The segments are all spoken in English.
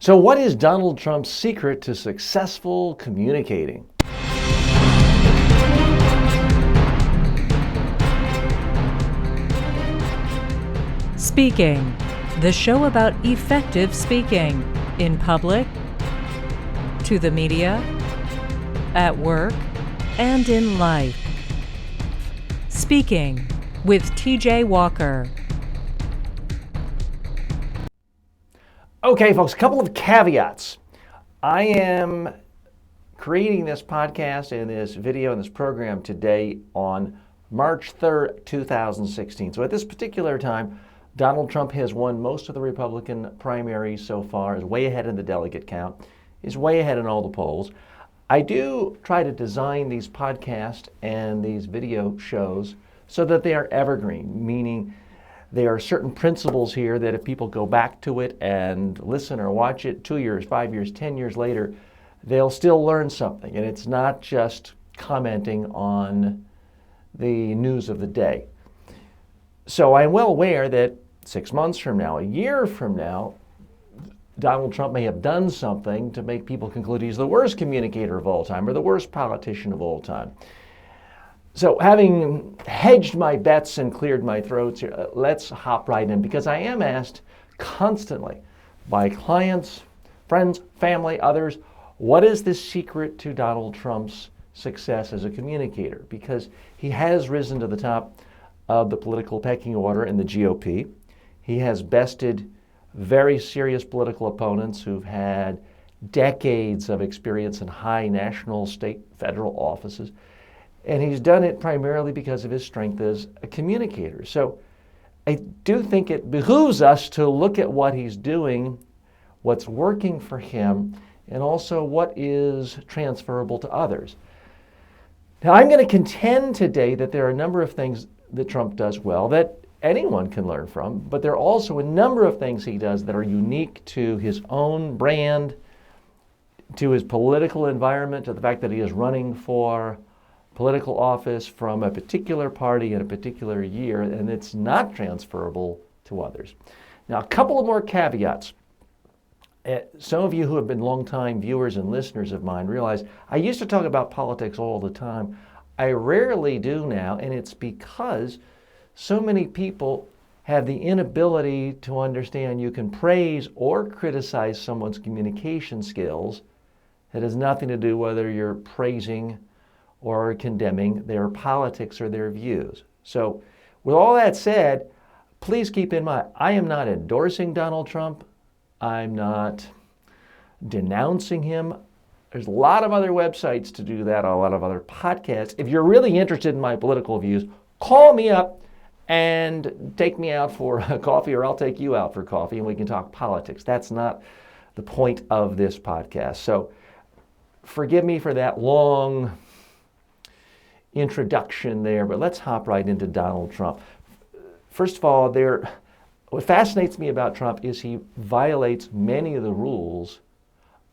So what is Donald Trump's secret to successful communicating? Speaking, the show about effective speaking in public, to the media, at work, and in life. Speaking with TJ Walker. Okay, folks, a couple of caveats. I am creating this podcast and this video and this program today on March 3rd, 2016. So at this particular time, Donald Trump has won most of the Republican primaries so far, is way ahead in the delegate count, is way ahead in all the polls. I do try to design these podcasts and these video shows so that they are evergreen, meaning there are certain principles here that if people go back to it and listen or watch it 2 years, 5 years, 10 years later, they'll still learn something. And it's not just commenting on the news of the day. So I'm well aware that 6 months from now, a year from now, Donald Trump may have done something to make people conclude he's the worst communicator of all time or the worst politician of all time. So having hedged my bets and cleared my throats here, let's hop right in, because I am asked constantly by clients, friends, family, others, what is the secret to Donald Trump's success as a communicator? Because he has risen to the top of the political pecking order in the GOP. He has bested very serious political opponents who've had decades of experience in high national, state, federal offices. And he's done it primarily because of his strength as a communicator. So I do think it behooves us to look at what he's doing, what's working for him, and also what is transferable to others. Now, I'm going to contend today that there are a number of things that Trump does well that anyone can learn from, but there are also a number of things he does that are unique to his own brand, to his political environment, to the fact that he is running for political office from a particular party in a particular year, and it's not transferable to others. Now, a couple of more caveats. Some of you who have been longtime viewers and listeners of mine realize I used to talk about politics all the time. I rarely do now, and it's because so many people have the inability to understand you can praise or criticize someone's communication skills. It has nothing to do whether you're praising or condemning their politics or their views. So with all that said, please keep in mind, I am not endorsing Donald Trump. I'm not denouncing him. There's a lot of other websites to do that, a lot of other podcasts. If you're really interested in my political views, call me up and take me out for a coffee, or I'll take you out for coffee and we can talk politics. That's not the point of this podcast. So forgive me for that long introduction there, but let's hop right into Donald Trump. First of all, what fascinates me about Trump is he violates many of the rules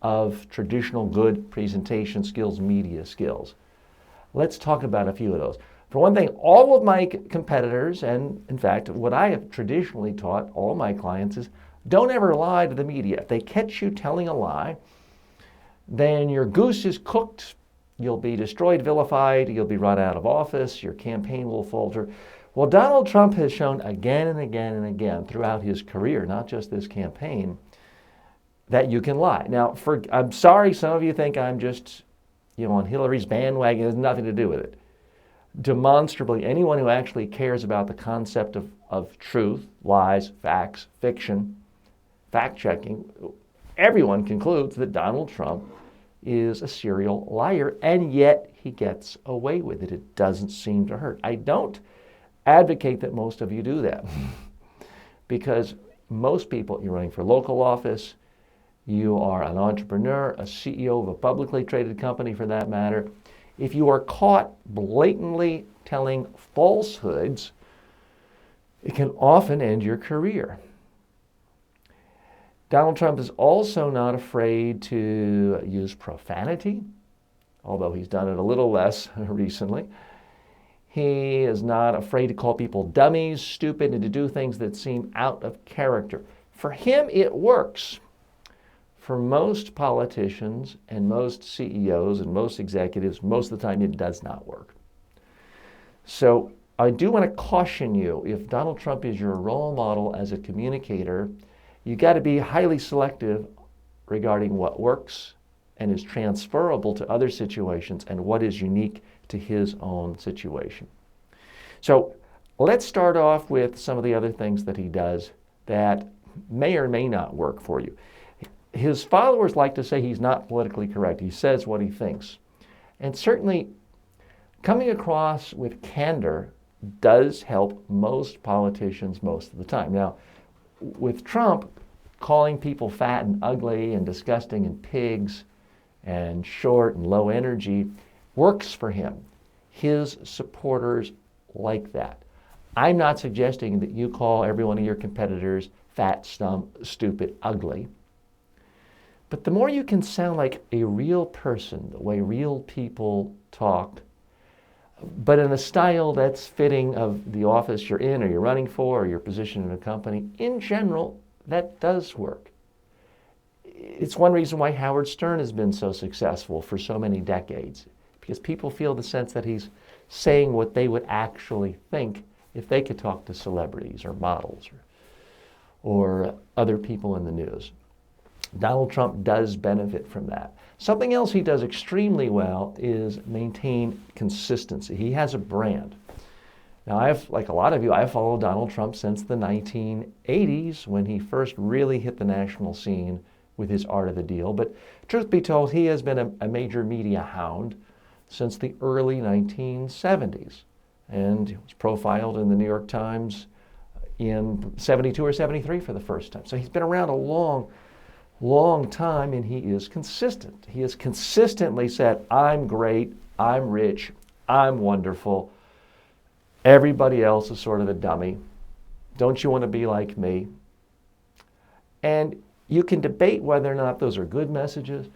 of traditional good presentation skills, media skills. Let's talk about a few of those. For one thing, all of my competitors, and in fact, what I have traditionally taught all my clients is don't ever lie to the media. If they catch you telling a lie, then your goose is cooked. You'll be destroyed, vilified, you'll be run out of office, your campaign will falter. Well, Donald Trump has shown again and again and again throughout his career, not just this campaign, that you can lie. Now, I'm sorry some of you think I'm just, on Hillary's bandwagon. It has nothing to do with it. Demonstrably, anyone who actually cares about the concept of truth, lies, facts, fiction, fact-checking, everyone concludes that Donald Trump is a serial liar, and yet he gets away with it. It doesn't seem to hurt. I don't advocate that most of you do that because most people, you're running for local office, you are an entrepreneur, a CEO of a publicly traded company for that matter. If you are caught blatantly telling falsehoods, it can often end your career. Donald Trump is also not afraid to use profanity, although he's done it a little less recently. He is not afraid to call people dummies, stupid, and to do things that seem out of character. For him, it works. For most politicians and most CEOs and most executives, most of the time it does not work. So I do want to caution you, if Donald Trump is your role model as a communicator, you got to be highly selective regarding what works and is transferable to other situations and what is unique to his own situation. So let's start off with some of the other things that he does that may or may not work for you. His followers like to say he's not politically correct. He says what he thinks. And certainly coming across with candor does help most politicians most of the time. Now, with Trump, calling people fat and ugly and disgusting and pigs and short and low energy works for him. His supporters like that. I'm not suggesting that you call every one of your competitors fat, stupid, ugly. But the more you can sound like a real person, the way real people talk, but in a style that's fitting of the office you're in or you're running for or your position in a company, in general, that does work. It's one reason why Howard Stern has been so successful for so many decades, because people feel the sense that he's saying what they would actually think if they could talk to celebrities or models or other people in the news. Donald Trump does benefit from that. Something else he does extremely well is maintain consistency. He has a brand. Now, like a lot of you, I've followed Donald Trump since the 1980s when he first really hit the national scene with his Art of the Deal. But truth be told, he has been a major media hound since the early 1970s. And he was profiled in the New York Times in 72 or 73 for the first time. So he's been around a long time, and he is consistent. He has consistently said, I'm great, I'm rich, I'm wonderful. Everybody else is sort of a dummy. Don't you want to be like me? And you can debate whether or not those are good messages.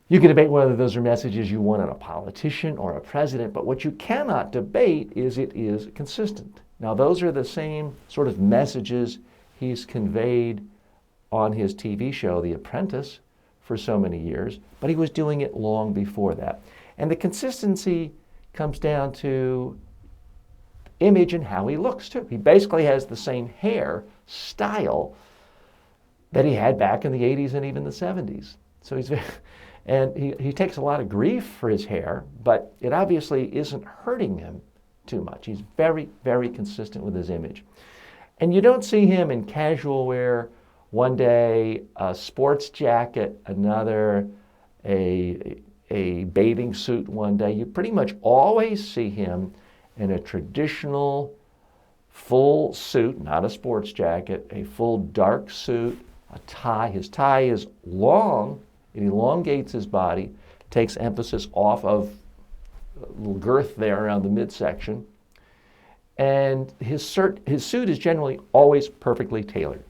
You can debate whether those are messages you want in a politician or a president, but what you cannot debate is it is consistent. Now, those are the same sort of messages he's conveyed on his TV show, The Apprentice, for so many years, but he was doing it long before that. And the consistency comes down to image and how he looks, too. He basically has the same hair style that he had back in the 80s and even the 70s. So he takes a lot of grief for his hair, but it obviously isn't hurting him too much. He's very, very consistent with his image. And you don't see him in casual wear one day, a sports jacket, another, a bathing suit one day. You pretty much always see him in a traditional full suit, not a sports jacket, a full dark suit, a tie. His tie is long, it elongates his body, takes emphasis off of a little girth there around the midsection. And his suit is generally always perfectly tailored.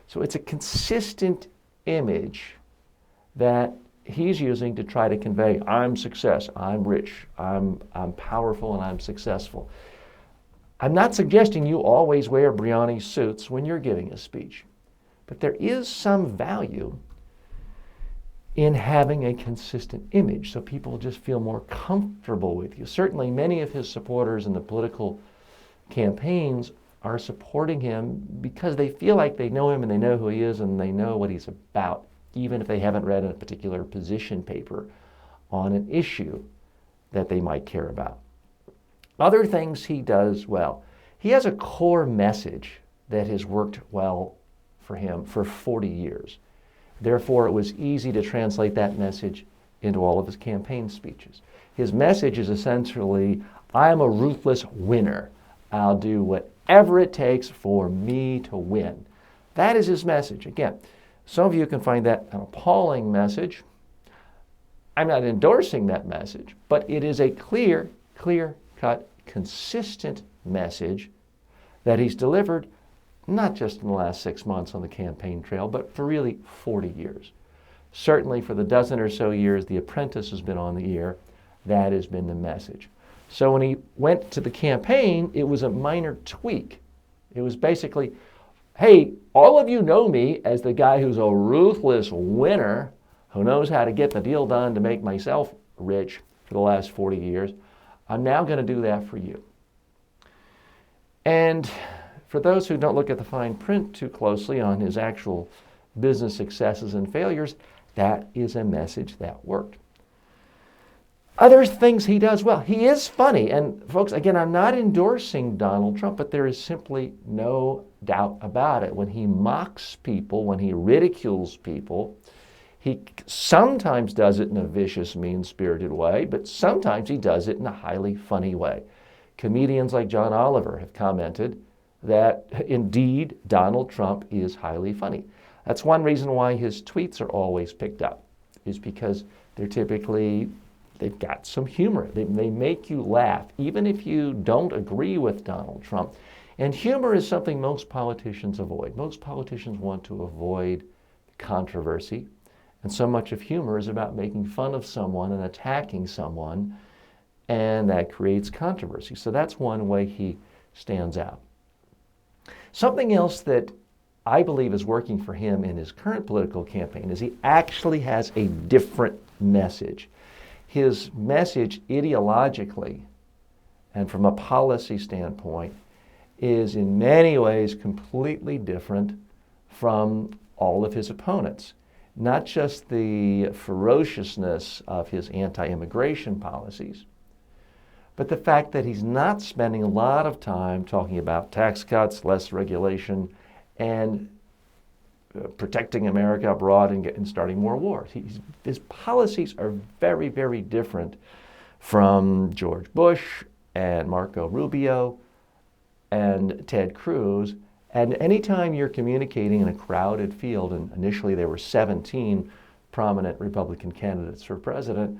So it's a consistent image that he's using to try to convey, I'm success, I'm rich, I'm powerful, and I'm successful. I'm not suggesting you always wear Brioni suits when you're giving a speech, but there is some value in having a consistent image so people just feel more comfortable with you. Certainly many of his supporters in the political campaigns are supporting him because they feel like they know him and they know who he is and they know what he's about, even if they haven't read a particular position paper on an issue that they might care about. Other things he does well. He has a core message that has worked well for him for 40 years. Therefore, it was easy to translate that message into all of his campaign speeches. His message is essentially, I am a ruthless winner. I'll do whatever it takes for me to win. That is his message. Again, some of you can find that an appalling message. I'm not endorsing that message, but it is a clear-cut, consistent message that he's delivered not just in the last 6 months on the campaign trail, but for really 40 years. Certainly for the dozen or so years The Apprentice has been on the air, that has been the message. So when he went to the campaign, it was a minor tweak. It was basically, hey, all of you know me as the guy who's a ruthless winner who knows how to get the deal done to make myself rich for the last 40 years. I'm now going to do that for you. And for those who don't look at the fine print too closely on his actual business successes and failures, that is a message that worked. Other things he does well. He is funny. And folks, again, I'm not endorsing Donald Trump, but there is simply no doubt about it. When he mocks people, when he ridicules people, he sometimes does it in a vicious, mean-spirited way, but sometimes he does it in a highly funny way. Comedians like John Oliver have commented that indeed Donald Trump is highly funny. That's one reason why his tweets are always picked up, is because they've got some humor. They make you laugh, even if you don't agree with Donald Trump. And humor is something most politicians avoid. Most politicians want to avoid controversy. And so much of humor is about making fun of someone and attacking someone, and that creates controversy. So that's one way he stands out. Something else that I believe is working for him in his current political campaign is he actually has a different message. His message ideologically and from a policy standpoint is in many ways completely different from all of his opponents. Not just the ferociousness of his anti-immigration policies, but the fact that he's not spending a lot of time talking about tax cuts, less regulation, and protecting America abroad and starting more wars. His policies are very, very different from George Bush and Marco Rubio and Ted Cruz. And anytime you're communicating in a crowded field, and initially there were 17 prominent Republican candidates for president,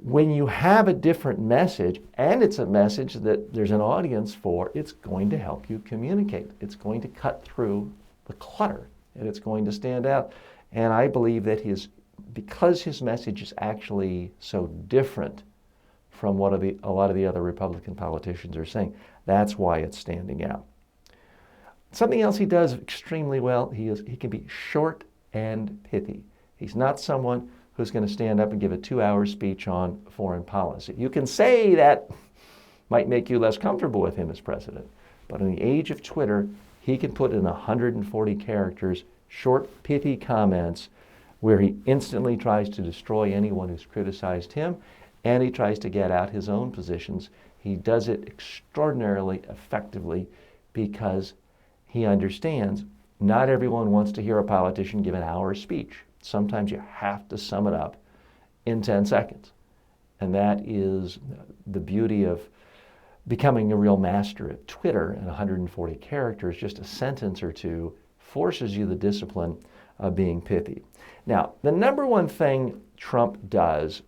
when you have a different message, and it's a message that there's an audience for, it's going to help you communicate. It's going to cut through the clutter, and it's going to stand out. And I believe that because his message is actually so different from what a lot of the other Republican politicians are saying, that's why it's standing out. Something else he does extremely well, he can be short and pithy. He's not someone who's going to stand up and give a 2-hour speech on foreign policy. You can say that might make you less comfortable with him as president, but in the age of Twitter, he can put in 140 characters, short, pithy comments where he instantly tries to destroy anyone who's criticized him, and he tries to get out his own positions. He does it extraordinarily effectively because he understands not everyone wants to hear a politician give an hour speech. Sometimes you have to sum it up in 10 seconds. And that is the beauty of becoming a real master at Twitter in 140 characters. Just a sentence or two forces you the discipline of being pithy. Now, the number one thing Trump does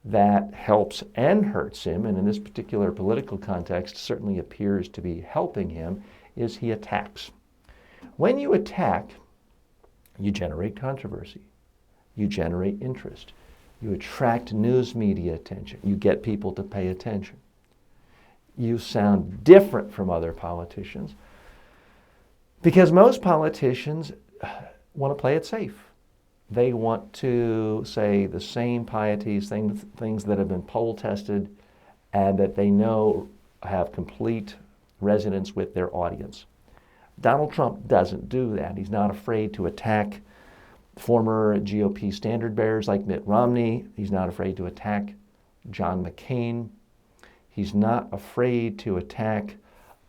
that helps and hurts him, and in this particular political context certainly appears to be helping him, is he attacks. When you attack, you generate controversy. You generate interest. You attract news media attention. You get people to pay attention. You sound different from other politicians because most politicians want to play it safe. They want to say the same pieties, things that have been poll tested and that they know have complete resonance with their audience. Donald Trump doesn't do that. He's not afraid to attack former GOP standard bearers like Mitt Romney. He's not afraid to attack John McCain. He's not afraid to attack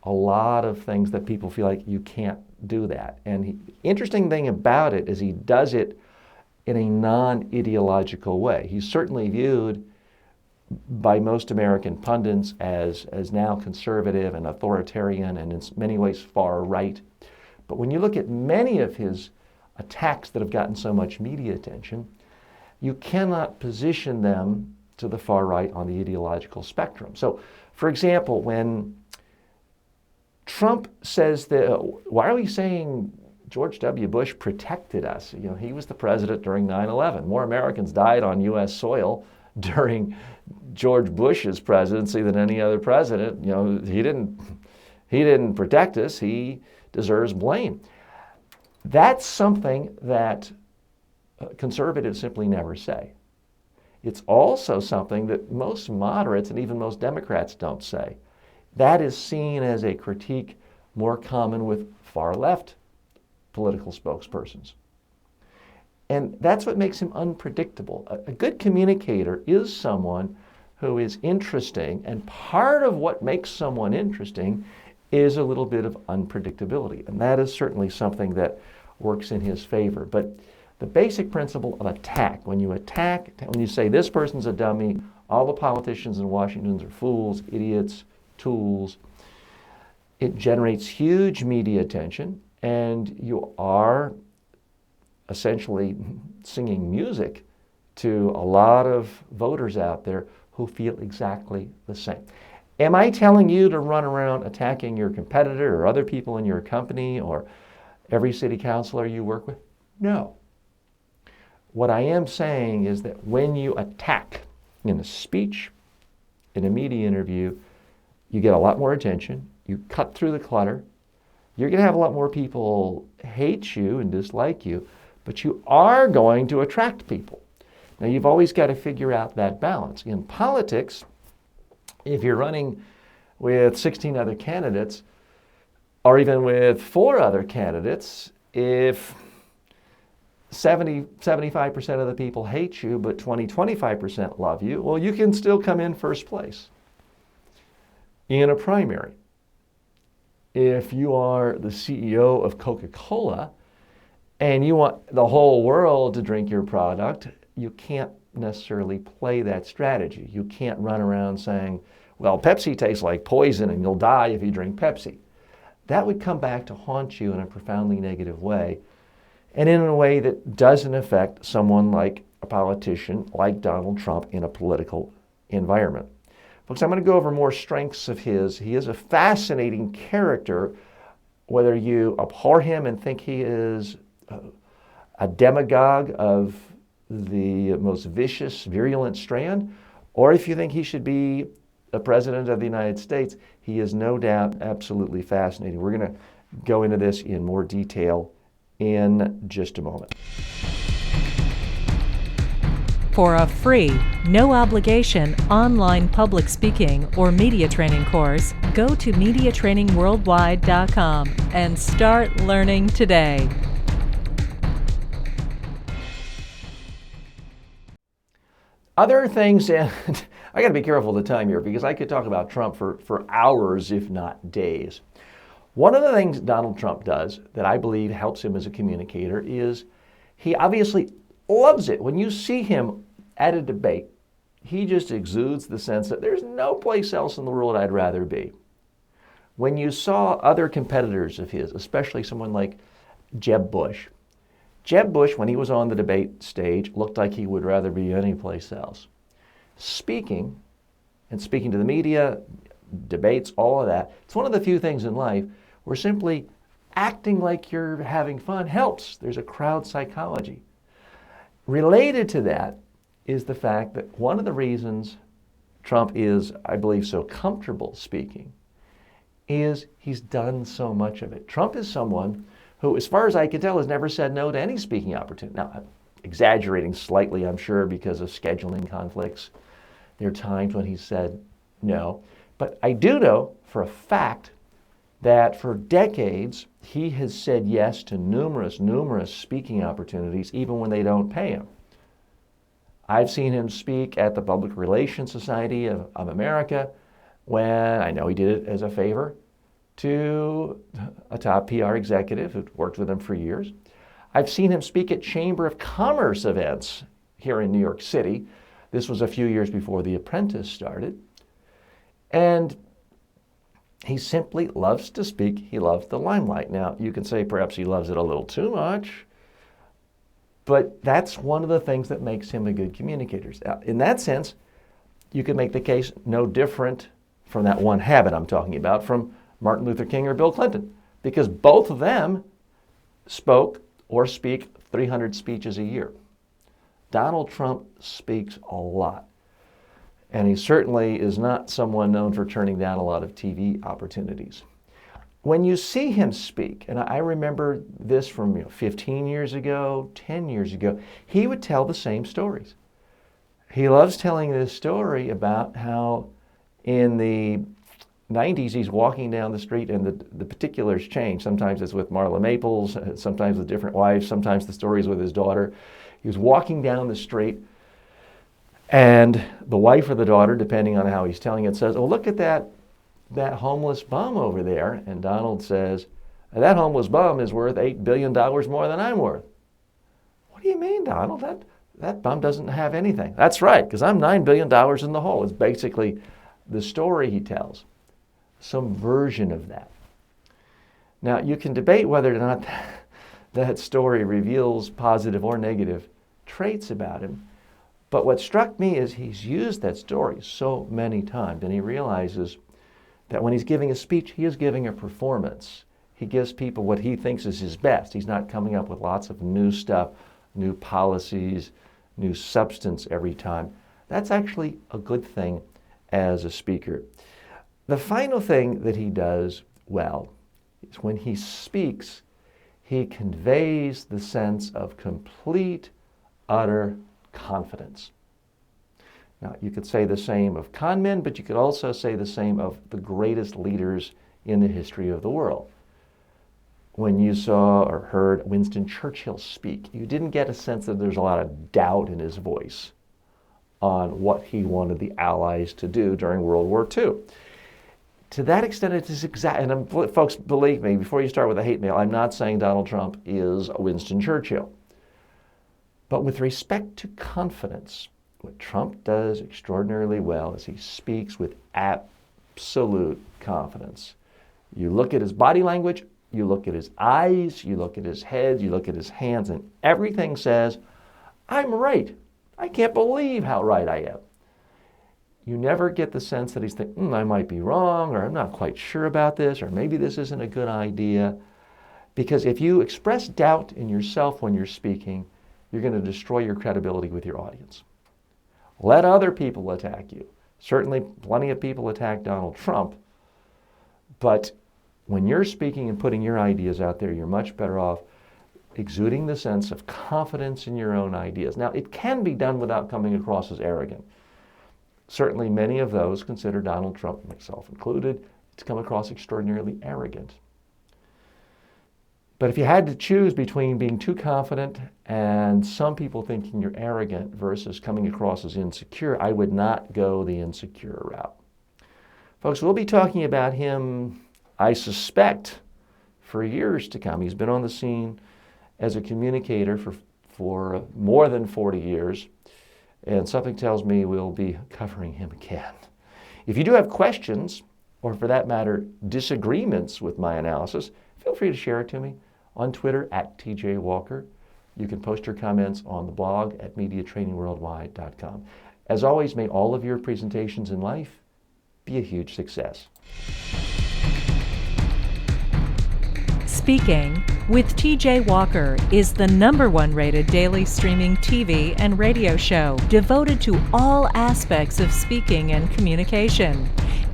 a lot of things that people feel like you can't do that. And the interesting thing about it is he does it in a non-ideological way. He's certainly viewed by most American pundits as now conservative and authoritarian and in many ways far right. But when you look at many of his attacks that have gotten so much media attention, you cannot position them to the far right on the ideological spectrum. So, for example, when Trump says that, why are we saying George W. Bush protected us? You know, he was the president during 9/11. More Americans died on U.S. soil during George Bush's presidency than any other president. You know, he didn't protect us. He deserves blame. That's something that conservatives simply never say. It's also something that most moderates and even most Democrats don't say. That is seen as a critique more common with far left political spokespersons. And that's what makes him unpredictable. A good communicator is someone who is interesting, and part of what makes someone interesting is a little bit of unpredictability. And that is certainly something that works in his favor. But the basic principle of attack, when you say this person's a dummy, all the politicians in Washington are fools, idiots, tools, it generates huge media attention, and you are essentially singing music to a lot of voters out there who feel exactly the same. Am I telling you to run around attacking your competitor or other people in your company or every city councilor you work with? No. What I am saying is that when you attack in a speech, in a media interview, you get a lot more attention, you cut through the clutter, you're going to have a lot more people hate you and dislike you, but you are going to attract people. Now, you've always got to figure out that balance. In politics, if you're running with 16 other candidates, or even with 4 other candidates, if 75% of the people hate you, but 25% love you, well, you can still come in first place in a primary. If you are the CEO of Coca-Cola and you want the whole world to drink your product, you can't necessarily play that strategy. You can't run around saying, well, Pepsi tastes like poison and you'll die if you drink Pepsi. That would come back to haunt you in a profoundly negative way, and in a way that doesn't affect someone like a politician like Donald Trump in a political environment. Folks, I'm going to go over more strengths of his. He is a fascinating character, whether you abhor him and think he is a demagogue of the most vicious, virulent strand, or if you think he should be a president of the United States, he is no doubt absolutely fascinating. We're going to go into this in more detail in just a moment. For a free, no obligation online public speaking or media training course, go to MediaTrainingWorldwide.com and start learning today. Other things, and I got to be careful of the time here because I could talk about Trump for hours, if not days. One of the things Donald Trump does that I believe helps him as a communicator is he obviously loves it. When you see him at a debate, he just exudes the sense that there's no place else in the world I'd rather be. When you saw other competitors of his, especially someone like Jeb Bush, when he was on the debate stage, looked like he would rather be anyplace else. Speaking to the media, debates, all of that, it's one of the few things in life where simply acting like you're having fun helps. There's a crowd psychology. Related to that is the fact that one of the reasons Trump is, I believe, so comfortable speaking is he's done so much of it. Trump is someone who, as far as I can tell, has never said no to any speaking opportunity. Now, I'm exaggerating slightly, I'm sure, because of scheduling conflicts. There are times when he said no. But I do know for a fact that for decades, he has said yes to numerous speaking opportunities, even when they don't pay him. I've seen him speak at the Public Relations Society of America when I know he did it as a favor to a top PR executive who'd worked with him for years. I've seen him speak at Chamber of Commerce events here in New York City. This was a few years before The Apprentice started. And he simply loves to speak. He loves the limelight. Now, you can say perhaps he loves it a little too much, but that's one of the things that makes him a good communicator. In that sense, you could make the case no different from that one habit I'm talking about from Martin Luther King or Bill Clinton, because both of them spoke or speak 300 speeches a year. Donald Trump speaks a lot. And he certainly is not someone known for turning down a lot of TV opportunities. when you see him speak, and I remember this from 15 years ago, 10 years ago, he would tell the same stories. He loves telling this story about how in the 90s he's walking down the street and the particulars change. Sometimes it's with Marla Maples, sometimes with different wives, sometimes the story's with his daughter. He was walking down the street and the wife or the daughter, depending on how he's telling it, says, "Oh, look at that homeless bum over there." And Donald says, "That homeless bum is worth $8 billion more than I'm worth." "What do you mean, Donald? That bum doesn't have anything." "That's right, because I'm $9 billion in the hole." It's basically the story he tells, some version of that. Now, you can debate whether or not that story reveals positive or negative traits about him. But what struck me is he's used that story so many times, and he realizes that when he's giving a speech, he is giving a performance. He gives people what he thinks is his best. He's not coming up with lots of new stuff, new policies, new substance every time. That's actually a good thing as a speaker. The final thing that he does well is when he speaks, he conveys the sense of complete, utter confidence. Now, you could say the same of con men, but you could also say the same of the greatest leaders in the history of the world. When you saw or heard Winston Churchill speak, you didn't get a sense that there's a lot of doubt in his voice on what he wanted the Allies to do during World War II. To that extent, it is exact. And folks, believe me, before you start with a hate mail, I'm not saying Donald Trump is a Winston Churchill. But with respect to confidence, what Trump does extraordinarily well is he speaks with absolute confidence. You look at his body language, you look at his eyes, you look at his head, you look at his hands, and everything says, "I'm right. I can't believe how right I am." You never get the sense that he's thinking, "I might be wrong," or "I'm not quite sure about this," or "maybe this isn't a good idea." Because if you express doubt in yourself when you're speaking, you're going to destroy your credibility with your audience. Let other people attack you. Certainly plenty of people attack Donald Trump, but when you're speaking and putting your ideas out there, you're much better off exuding the sense of confidence in your own ideas. Now, it can be done without coming across as arrogant. Certainly many of those consider Donald Trump, myself included, to come across extraordinarily arrogant. But if you had to choose between being too confident and some people thinking you're arrogant versus coming across as insecure, I would not go the insecure route. Folks, we'll be talking about him, I suspect, for years to come. He's been on the scene as a communicator for more than 40 years, and something tells me we'll be covering him again. If you do have questions, or for that matter, disagreements with my analysis, feel free to share it to me on Twitter @TJWalker. You can post your comments on the blog at MediaTrainingWorldwide.com. As always, may all of your presentations in life be a huge success. Speaking with TJ Walker is the #1 rated daily streaming TV and radio show devoted to all aspects of speaking and communication.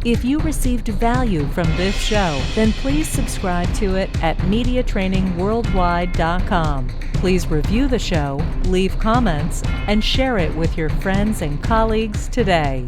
If you received value from this show, then please subscribe to it at MediaTrainingWorldwide.com. Please review the show, leave comments, and share it with your friends and colleagues today.